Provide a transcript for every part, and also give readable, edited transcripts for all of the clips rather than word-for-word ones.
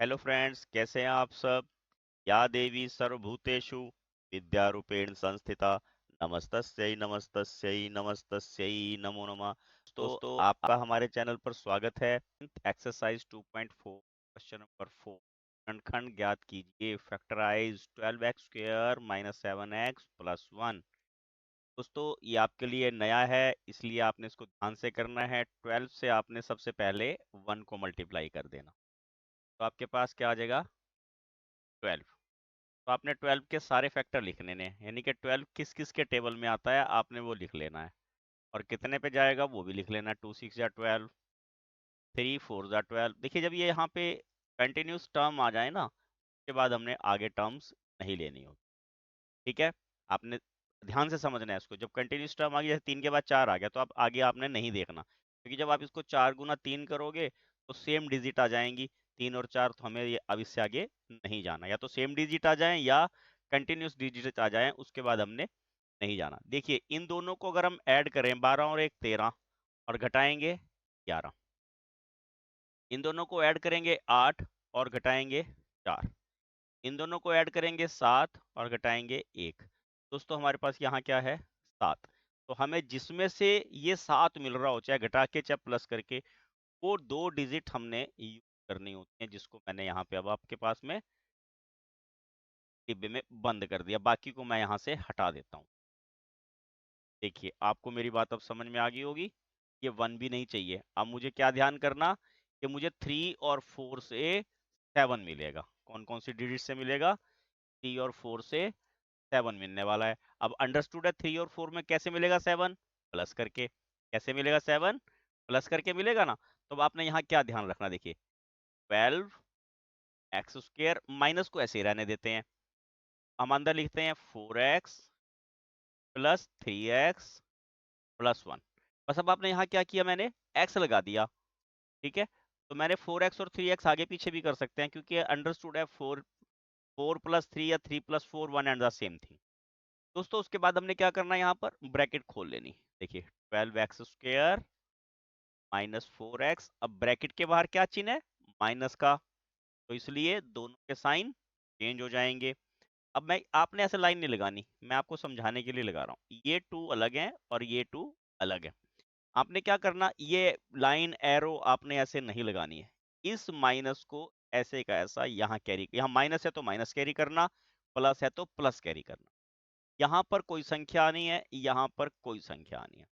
Hello friends, कैसे हैं आप सब। या देवी सर्वभूतेषु विद्यारूपेण संस्थिता नमस्तस्यै नमस्तस्यै नमस्तस्यै नमो नमः। दोस्तों, आपका हमारे चैनल पर स्वागत है। एक्सरसाइज 2.4 क्वेश्चन नंबर 4, खंड ज्ञात कीजिए। Factorise 12x square minus 7x plus 1। दोस्तों, ये आपके लिए नया है, इसलिए आपने इसको ध्यान से करना है। 12 से आपने सबसे पहले 1 को मल्टीप्लाई कर देना, तो आपके पास क्या आ जाएगा 12। तो आपने 12 के सारे फैक्टर लिखने हैं, यानी कि 12 किस किस के टेबल में आता है आपने वो लिख लेना है, और कितने पे जाएगा वो भी लिख लेना है। 2 6 या 12, 3 4 या 12। देखिए, जब ये यहाँ पे कंटिन्यूस टर्म आ जाए ना, उसके बाद हमने आगे टर्म्स नहीं लेनी होती। ठीक है, आपने ध्यान से समझना है इसको। जब कंटिन्यूस टर्म आ गया, जैसे 3 के बाद 4 आ गया, तो अब आगे आपने नहीं देखना, क्योंकि जब आप इसको 4 गुना 3 करोगे तो सेम डिजिट आ जाएंगी, 3 और 4। तो हमें ये अब इससे आगे नहीं जाना, या तो सेम डिजिट आ जाए या कंटिन्यूस डिजिट आ जाए, उसके बाद हमने नहीं जाना। देखिए, इन दोनों को अगर हम ऐड करें, 12 और 1 13, और घटाएंगे 11। इन दोनों को ऐड करेंगे 8 और घटाएंगे 4। इन दोनों को ऐड करेंगे 7 और घटाएंगे 1। दोस्तों, हमारे पास यहाँ क्या है 7। तो हमें जिसमें से ये 7 मिल रहा हो, चाहे घटा के चाहे प्लस करके, वो 2 डिजिट हमने यूज करनी होती है, जिसको मैंने यहाँ पे अब आपके पास में डिब्बे में बंद कर दिया। बाकी को मैं यहाँ से हटा देता हूँ। देखिए, आपको मेरी बात अब समझ में आ गई होगी। ये 1 भी नहीं चाहिए। अब मुझे क्या ध्यान करना कि मुझे 3 और 4 से 7 मिलेगा। कौन कौन सी डिजिट से मिलेगा? 3 और 4 से 7 मिलने वाला है। अब अंडरस्टूड है 3 और 4 में कैसे मिलेगा 7? प्लस करके। कैसे मिलेगा 7? प्लस करके मिलेगा ना। तो अब आपने यहाँ क्या ध्यान रखना, देखिए 12 एक्स स्क्वायर, माइनस को ऐसे ही रहने देते हैं, हम अंदर लिखते हैं 4x प्लस 3x प्लस 1। बस अब आपने यहाँ क्या किया, मैंने x लगा दिया। ठीक है, तो मैंने 4x और 3x आगे पीछे भी कर सकते हैं, क्योंकि अंडरस्टूड है 4 प्लस 3 या 3 plus 4 one and the same thing. दोस्तों, उसके बाद हमने क्या करना है, यहाँ पर ब्रैकेट खोल लेनी। देखिए 12x स्क्वायर माइनस 4x, अब ब्रैकेट के बाहर क्या चिन्ह है? माइनस का, तो इसलिए दोनों के साइन चेंज हो जाएंगे। अब मैं, आपने ऐसे लाइन नहीं लगानी, मैं आपको समझाने के लिए लगा रहा हूँ। ये 2 अलग हैं और ये 2 अलग है। आपने क्या करना, ये लाइन एरो आपने ऐसे नहीं लगानी है। इस माइनस को ऐसे का ऐसा यहाँ कैरी, यहाँ माइनस है तो माइनस कैरी करना, प्लस है तो प्लस कैरी करना। यहाँ पर कोई संख्या नहीं है, यहाँ पर कोई संख्या नहीं है।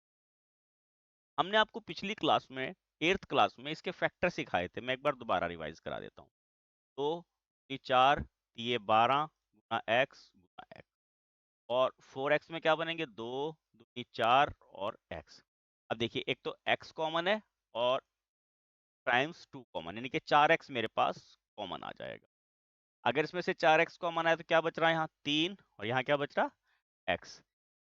हमने आपको पिछली क्लास में, 8th क्लास में, इसके फैक्टर सिखाए थे। मैं एक बार दोबारा रिवाइज करा देता हूँ। तो ये 4, ये 12 गुना एक्स गुना एक्स, और 4x में क्या बनेंगे 2 दूनी 4 और x। अब देखिए, एक तो x कॉमन है और टाइम्स 2 कॉमन, यानी कि 4x मेरे पास कॉमन आ जाएगा। अगर इसमें से 4x कॉमन आया तो क्या बच रहा है यहाँ 3, और यहाँ क्या बच रहा x,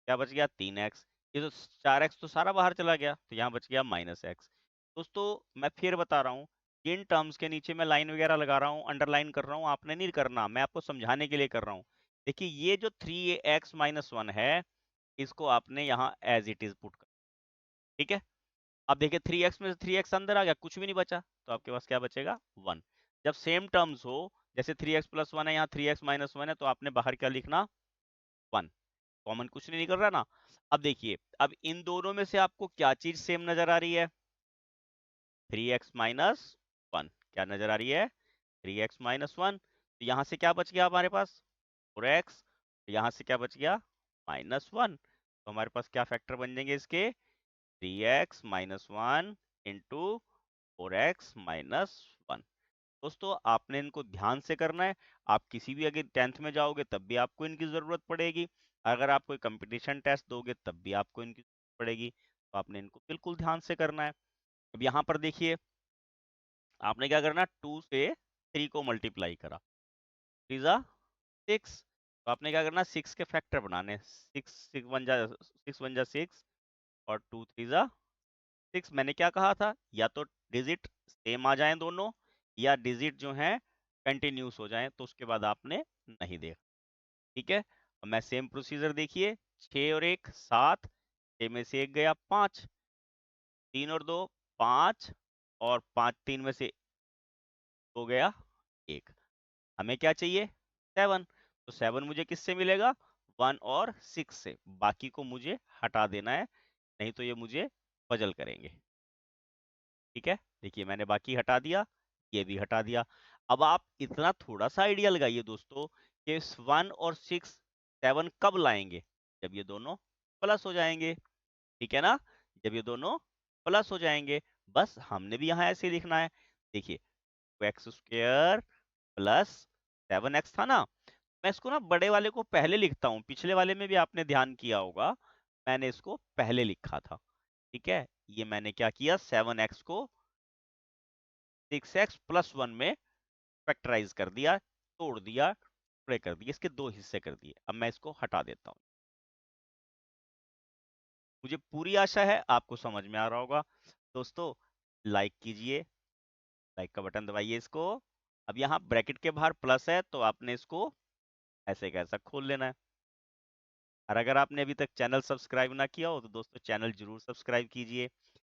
क्या बच गया 3x। ये तो 4x तो सारा बाहर चला गया, तो यहाँ बच गया माइनस एक्स। दोस्तों, मैं फिर बता रहा हूँ, इन टर्म्स के नीचे मैं लाइन वगैरह लगा रहा हूँ, अंडरलाइन कर रहा हूँ, आपने नहीं करना, मैं आपको समझाने के लिए कर रहा हूँ। देखिए, ये जो 3x माइनस 1 है, इसको आपने यहाँ एज इट इज पुट कर। ठीक है, अब देखिए 3x में से 3x अंदर आ गया, कुछ भी नहीं बचा, तो आपके पास क्या बचेगा 1। जब सेम टर्म्स हो, जैसे 3x प्लस 1 है, यहाँ 3x माइनस 1 है, तो आपने बाहर क्या लिखना 1। कॉमन कुछ नहीं निकल रहा ना। अब देखिए, अब इन दोनों में से आपको क्या चीज सेम नजर आ रही है? 3x माइनस 1 क्या नजर आ रही है? 3x minus 1। तो यहाँ से क्या बच गया हमारे पास 4x, यहाँ से क्या बच गया माइनस 1। तो हमारे पास क्या फैक्टर बन जाएंगे इसके? 3x minus 1 into 4x minus 1। दोस्तों, आपने इनको ध्यान से करना है। आप किसी भी अगर 10th में जाओगे तब भी आपको इनकी जरूरत पड़ेगी, अगर आप कोई कंपटीशन टेस्ट दोगे तब भी आपको इनकी जरूरत पड़ेगी, तो आपने इनको बिल्कुल ध्यान से करना है। अब यहाँ पर देखिए, आपने क्या करना, 2 से 3 को मल्टीप्लाई करा, 3 जा 6। तो आपने क्या करना, 6 के फैक्टर बनाने, 6 और 2 3 जा 6। मैंने क्या कहा था, या तो डिजिट सेम आ जाएं दोनों, या डिजिट जो है कंटिन्यूस हो जाएं, तो उसके बाद आपने नहीं देखा। ठीक है, अब मैं सेम प्रोसीजर, देखिए 6 और 1 7, 6 में से 1 गया 5, 3 और 2 5, और 5 3 में से 2 गया 1। हमें क्या चाहिए? 7। तो 7 मुझे किससे मिलेगा? 1 और 6 से। बाकी को मुझे हटा देना है, नहीं तो ये मुझे पजल करेंगे। ठीक है, देखिए मैंने बाकी हटा दिया, ये भी हटा दिया। अब आप इतना थोड़ा सा आइडिया लगाइए दोस्तों कि 1 और 6 7 कब लाएंगे? जब ये दोनों प्लस हो जाएंगे। ठीक है ना? जब ये दोनों प्लस हो जाएंगे। बस हमने भी यहाँ ऐसे ही लिखना है। देखिए, एक्स स्क्वायर प्लस 7x था ना, मैं इसको ना बड़े वाले को पहले लिखता हूँ। पिछले वाले में भी आपने ध्यान किया होगा, मैंने इसको पहले लिखा था। ठीक है, ये मैंने क्या किया, 7x को 6x प्लस 1 में फैक्टराइज कर दिया, तोड़ दिया, टुकड़े कर दिए, इसके दो हिस्से कर दिए। अब मैं इसको हटा देता हूँ। मुझे पूरी आशा है आपको समझ में आ रहा होगा। दोस्तों लाइक कीजिए, लाइक का बटन दबाइए इसको। अब यहाँ ब्रैकेट के बाहर प्लस है, तो आपने इसको ऐसे कैसा खोल लेना है। और अगर आपने अभी तक चैनल सब्सक्राइब ना किया हो तो दोस्तों चैनल जरूर सब्सक्राइब कीजिए।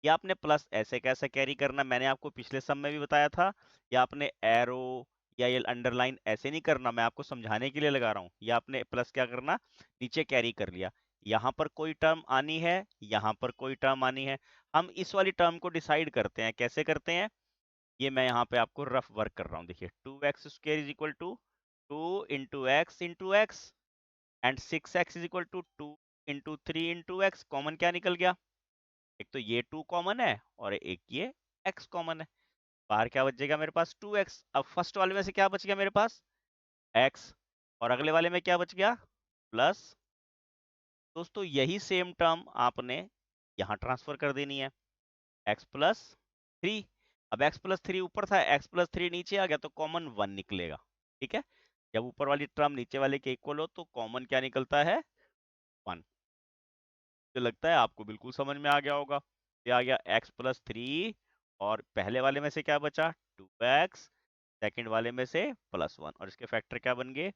या आपने प्लस ऐसे कैसे कैरी करना, मैंने आपको पिछले सब में भी बताया था। या आपने एरो या ये अंडरलाइन ऐसे नहीं करना, मैं आपको समझाने के लिए लगा रहा हूँ। या आपने प्लस क्या करना, नीचे कैरी कर लिया। यहाँ पर कोई टर्म आनी है, यहाँ पर कोई टर्म आनी है। हम इस वाली टर्म को डिसाइड करते हैं। कैसे करते हैं, ये मैं यहाँ पे आपको रफ वर्क कर रहा हूँ। देखिए 2x² is equal to 2 into x into x and 6x is equal to 2 into 3 into x. Common क्या निकल गया? एक तो ये 2 कॉमन है और एक ये x कॉमन है। बाहर क्या बचेगा मेरे पास? 2x। अब फर्स्ट वाले में से क्या बच गया मेरे पास? x। और अगले वाले में क्या बच गया? प्लस। दोस्तों यही सेम टर्म आपने यहाँ ट्रांसफर कर देनी है, x प्लस 3। अब x प्लस 3 ऊपर था, x प्लस 3 नीचे आ गया, तो कॉमन 1 निकलेगा। ठीक है, जब ऊपर वाली टर्म नीचे वाले के इक्वल हो तो कॉमन क्या निकलता है? 1। मुझे लगता है आपको बिल्कुल समझ में आ गया होगा। ये आ गया x प्लस 3, और पहले वाले में से क्या बचा? 2x। सेकंड वाले में से प्लस 1, और इसके फैक्टर क्या बन गए?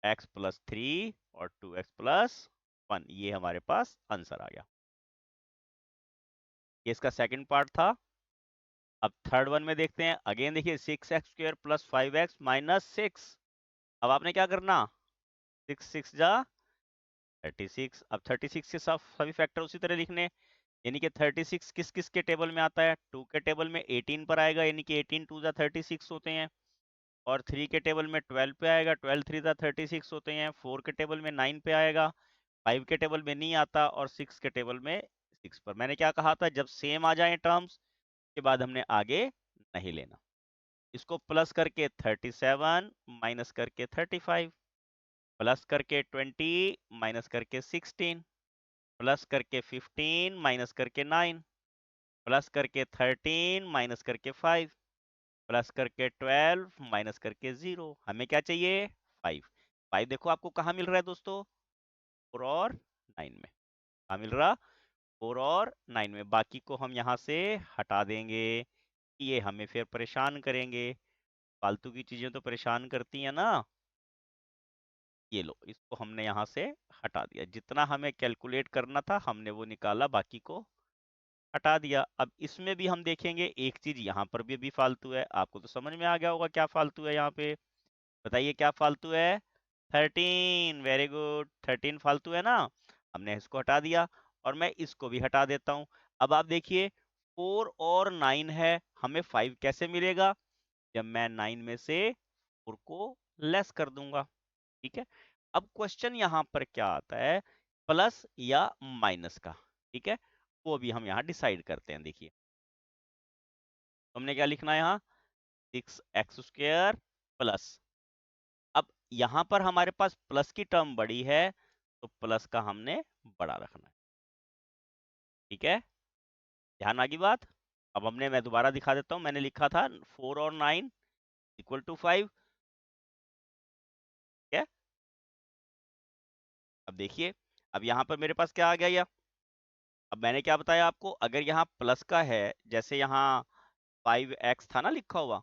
x प्लस 3 और 2x प्लस 1। ये हमारे पास आंसर आ गया। ये इसका सेकंड पार्ट था। अब थर्ड वन में देखते हैं। अगेन देखिए 6x² प्लस 5x माइनस 6। अब आपने क्या करना, 6 6 जा 36। अब 36 के सब सभी फैक्टर उसी तरह लिखने, यानी कि 36 किस किस के टेबल में आता है? 2 के टेबल में 18 पर आएगा, यानी कि 18 2 जा 36 होते हैं। और 3 के टेबल में 12 पे आएगा, 12 3 जा 36 होते हैं। 4 के टेबल में 9 पे आएगा, 5 के टेबल में नहीं आता, और 6 के टेबल में 6 पर। मैंने क्या कहा था, जब सेम आ जाए टर्म्स के बाद हमने आगे नहीं लेना। इसको प्लस करके 37 माइनस करके 35, प्लस करके 20 माइनस करके 16, प्लस करके 15 माइनस करके 9, प्लस करके 13 माइनस करके 5, प्लस करके 12 माइनस करके 0। हमें क्या चाहिए? 5। 5 देखो आपको कहाँ मिल रहा है दोस्तों? 4 और 9 में। कहाँ मिल रहा? 4 और 9 में। बाकी को हम यहाँ से हटा देंगे, ये हमें फिर परेशान करेंगे। फालतू की चीजें तो परेशान करती हैं ना। ये लो, इसको हमने यहाँ से हटा दिया। जितना हमें कैलकुलेट करना था हमने वो निकाला, बाकी को हटा दिया। अब इसमें भी हम देखेंगे एक चीज, यहाँ पर भी अभी फालतू है। आपको तो समझ में आ गया होगा क्या फालतू है यहाँ पे। बताइए क्या फालतू है? 13। वेरी गुड, 13 फालतू है ना। हमने इसको हटा दिया, और मैं इसको भी हटा देता हूँ। अब आप देखिए 4 और 9 है, हमें 5 कैसे मिलेगा? जब मैं 9 में से 4 को लेस कर दूंगा। ठीक है, अब क्वेश्चन यहाँ पर क्या आता है, प्लस या माइनस का। ठीक है, वो भी हम यहाँ डिसाइड करते हैं। देखिए हमने क्या लिखना है यहाँ, 6x² प्लस। अब यहाँ पर हमारे पास प्लस की टर्म बड़ी है, तो प्लस का हमने बड़ा रखना है। ठीक है, ध्यान आ गई बात। अब हमने, मैं दोबारा दिखा देता हूँ, मैंने लिखा था 4 और 9 इक्वल टू 5। क्या? अब देखिए, अब यहाँ पर मेरे पास क्या आ गया? अब मैंने क्या बताया आपको, अगर यहाँ प्लस का है, जैसे यहाँ 5x था ना लिखा हुआ,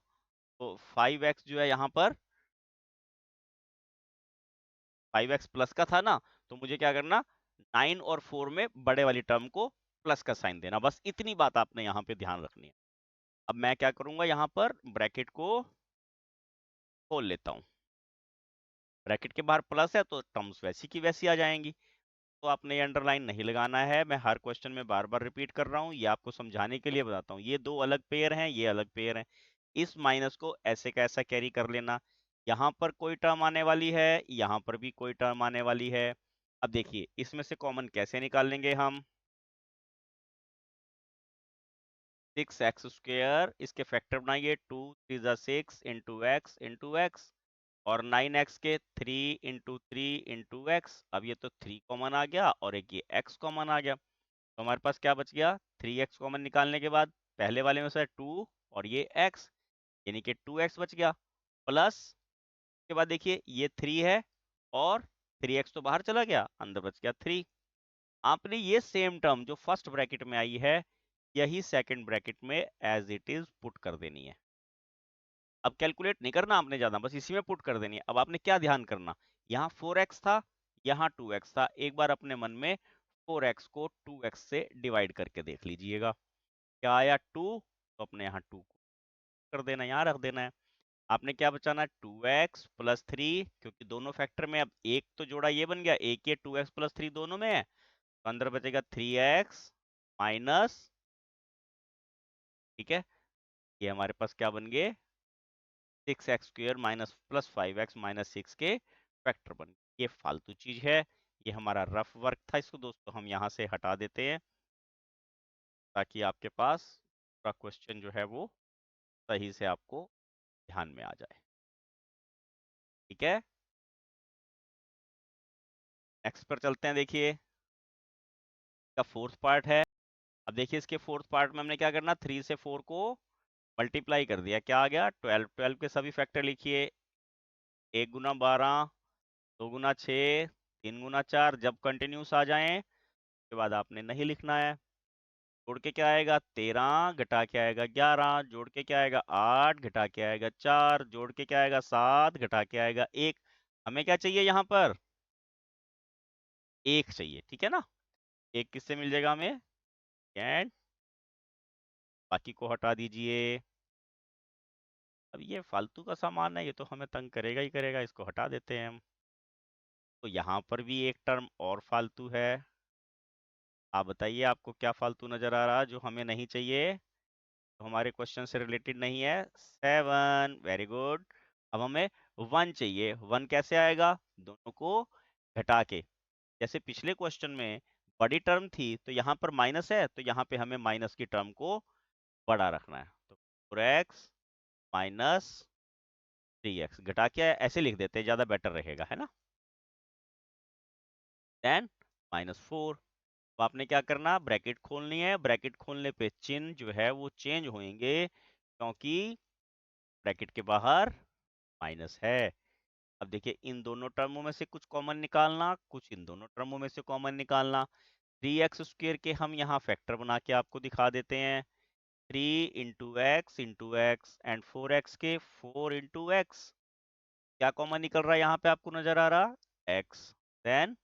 तो 5x जो है यहाँ पर 5x प्लस का था ना, तो मुझे क्या करना, 9 और 4 में बड़े वाली टर्म को प्लस का साइन देना। बस इतनी बात आपने यहाँ पे ध्यान रखनी है। अब मैं क्या करूंगा, यहाँ पर ब्रैकेट को खोल लेता हूँ। ब्रैकेट के बाहर प्लस है तो टर्म्स वैसी की वैसी आ जाएंगी, तो आपने ये अंडरलाइन नहीं लगाना है। मैं हर क्वेश्चन में बार बार रिपीट कर रहा हूँ, ये आपको समझाने के लिए बताता हूँ। ये दो अलग पेयर हैं, ये अलग पेयर हैं। इस माइनस को ऐसे का ऐसा कैरी कर लेना। यहाँ पर कोई टर्म आने वाली है, यहाँ पर भी कोई टर्म आने वाली है। अब देखिए इसमें से कॉमन कैसे निकाल लेंगे हम। 6x², इसके फैक्टर बनाइए, 2 3 जा 6 इंटू एक्स और 9x के 3 इंटू 3 इंटू एक्स। अब ये तो 3 कॉमन आ गया और एक ये x कॉमन आ गया, तो हमारे पास क्या बच गया, 3x कॉमन निकालने के बाद पहले वाले में से 2 और ये x, यानी कि 2x बच गया। प्लस के बाद देखिए ये 3 है और 3x तो बाहर चला गया, अंदर बच गया 3। आपने ये सेम टर्म जो फर्स्ट ब्रैकेट में आई है, यही सेकंड ब्रैकेट में एज इट इज पुट कर देनी है। अब कैलकुलेट नहीं करना आपने ज्यादा, बस इसी में पुट कर देनी है। अब आपने क्या ध्यान करना, यहाँ 4x था, यहाँ 2x था। एक बार अपने मन में 4x को 2x से डिवाइड करके देख लीजिएगा, क्या आया 2, तो अपने यहाँ 2 कर देना, यहाँ रख देना है। आपने क्या बचाना है, 2x प्लस 3, क्योंकि दोनों फैक्टर में अब एक तो जोड़ा ये बन गया, एक ये 2x प्लस 3 दोनों में है, तो अंदर बचेगा 3x माइनस, ठीक है, ये हमारे पास क्या बन गए, 6x² minus plus 5x minus 6 के फैक्टर बन गए। ये फालतू चीज है, ये हमारा रफ वर्क था, इसको दोस्तों हम यहाँ से हटा देते हैं ताकि आपके पास पूरा क्वेश्चन जो है वो सही से आपको ध्यान में आ जाए। ठीक है, नेक्स्ट पर चलते हैं। देखिए इसका फोर्थ पार्ट है। अब देखिए इसके फोर्थ पार्ट में हमने क्या करना, 3 से 4 को मल्टीप्लाई कर दिया, क्या आ गया 12। 12 के सभी फैक्टर लिखिए, 1 गुना 12, 2 गुना 6, 3 गुना 4। जब कंटिन्यूस आ जाएं उसके बाद आपने नहीं लिखना है। जोड़ के क्या आएगा 13, घटा के आएगा 11, जोड़ के क्या आएगा 8, घटा के आएगा 4, जोड़ के क्या आएगा 7, घटा के आएगा 1। हमें क्या चाहिए यहाँ पर, 1 चाहिए, ठीक है ना। 1 किससे मिल जाएगा हमें, एंड बाकी को हटा दीजिए। अब ये फालतू का सामान है, ये तो हमें तंग करेगा ही करेगा, इसको हटा देते हैं हम। तो यहाँ पर भी एक टर्म और फालतू है। आप बताइए आपको क्या फालतू नजर आ रहा जो हमें नहीं चाहिए, तो हमारे क्वेश्चन से रिलेटेड नहीं है। 7, वेरी गुड। अब हमें 1 चाहिए। 1 कैसे आएगा, दोनों को घटा के। जैसे पिछले क्वेश्चन में बड़ी टर्म थी तो यहाँ पर माइनस है, तो यहाँ पे हमें माइनस की टर्म को बड़ा रखना है। तो 4x माइनस 3x घटा के ऐसे लिख देते हैं, ज्यादा बेटर रहेगा, है ना। देन -4। तो आपने क्या करना, ब्रैकेट खोलनी है। ब्रैकेट खोलने पे चिन्ह जो है वो चेंज होंगे, क्योंकि ब्रैकेट के बाहर माइनस है। अब देखिए इन दोनों टर्मों में से कुछ कॉमन निकालना, कुछ इन दोनों टर्मों में से कॉमन निकालना। 3x² के हम यहाँ फैक्टर बना के आपको दिखा देते हैं, 3 इंटू एक्स एंड 4x के 4 इंटू एक्स। क्या कॉमन निकल रहा है यहाँ पे आपको नजर आ रहा, x। Then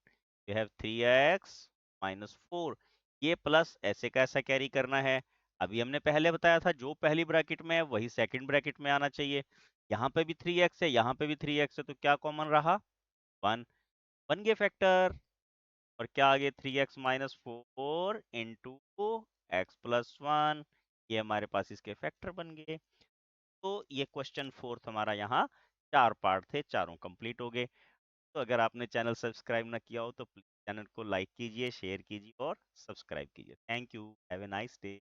we have 3x minus 4। ये प्लस ऐसे का ऐसा कैरी करना है। अभी हमने पहले बताया था जो पहली ब्रैकेट में है वही सेकंड ब्रैकेट में आना चाहिए। यहाँ पे भी 3x है, यहाँ पे भी 3x है, तो क्या कॉमन रहा, 1। बन गए फैक्टर। और क्या आगे 3x minus 4 into x plus 1, ये हमारे पास इसके फैक्टर बन गए। तो ये क्वेश्चन फोर्थ हमारा यहाँ 4 पार्ट थे, चारों कंप्लीट हो गए। तो अगर आपने चैनल सब्सक्राइब ना किया हो तो प्लीज चैनल को लाइक कीजिए, शेयर कीजिए और सब्सक्राइब कीजिए। Thank you, have a nice day.